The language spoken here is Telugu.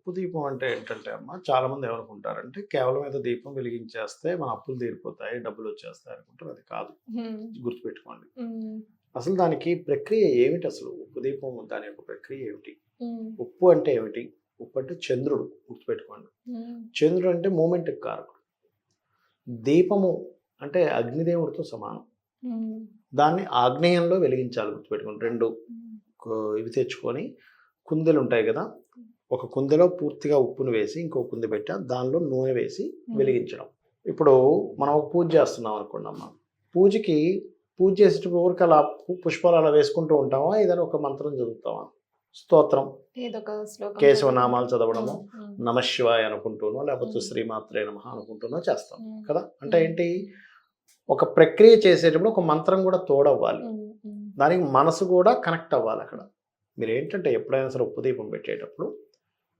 ఉప్పు దీపం అంటే ఏంటంటే అమ్మ, చాలామంది ఏమనుకుంటారంటే కేవలం ఏదో దీపం వెలిగించేస్తే మన అప్పులు తీరిపోతాయి, డబ్బులొచ్చేస్తాయి అనుకుంటారు. అది కాదు. హ్మ్. గుర్తుపెట్టుకోండి. హ్మ్. అసలు దానికి ప్రక్రియ ఏమిటసలు? ఉప్పు దీపం దాని యొక్క ప్రక్రియ ఏమిటి? హ్మ్. ఉప్పు అంటే ఏమిటి? ఉప్పు అంటే చంద్రుడు గుర్తుపెట్టుకోండి. హ్మ్. చంద్రుడు అంటే మూమెంట్‌కి కారకుడు. దీపము అంటే అగ్నిదేవుడితో సమానం. హ్మ్. దాన్ని ఆగ్నేయంలో వెలిగించాలి గుర్తుపెట్టుకోండి. 2 హ్మ్. ఇవి తెచ్చుకొని కుందెలుంటాయి గదా! ఒక కుందెలో పూర్తిగా ఉప్పుని వేసి, ఇంకో కుంది పెట్టా దానిలో నూనె వేసి హ్మ్. వెలిగించడం. ఇప్పుడు మనం ఒక పూజ చేస్తున్నాం అనుకోండమ్మా. పూజకి పూజ చేసేటప్పుడు ఊరికే అలా పుష్పాలు అలా వేసుకుంటూ ఉంటామా? ఏదైనా ఒక మంత్రం చదువుతామా? స్తోత్రం, ఏదో ఒక శ్లోకం చదువుకుంటూ. కేశవనామాలు చదవడము, హ్మ్. హ్మ్. నమఃశివాయ అనుకుంటూనో, లేకపోతే హ్మ్. శ్రీమాత్రే నమః అనుకుంటూనో చేస్తాం హ్మ్. కదా! అంటే హ్మ్. ఏంటి? ఒక ప్రక్రియ చేసేటప్పుడు ఒక మంత్రం గూడా తోడవ్వాలి. హ్మ్. హ్మ్. దానికి మనసు గూడా కనెక్ట్ అవ్వాలక్కడ. మీరేంటంటే ఎప్పుడైనా సరే ఉప్పు దీపం పెట్టేటప్పుడు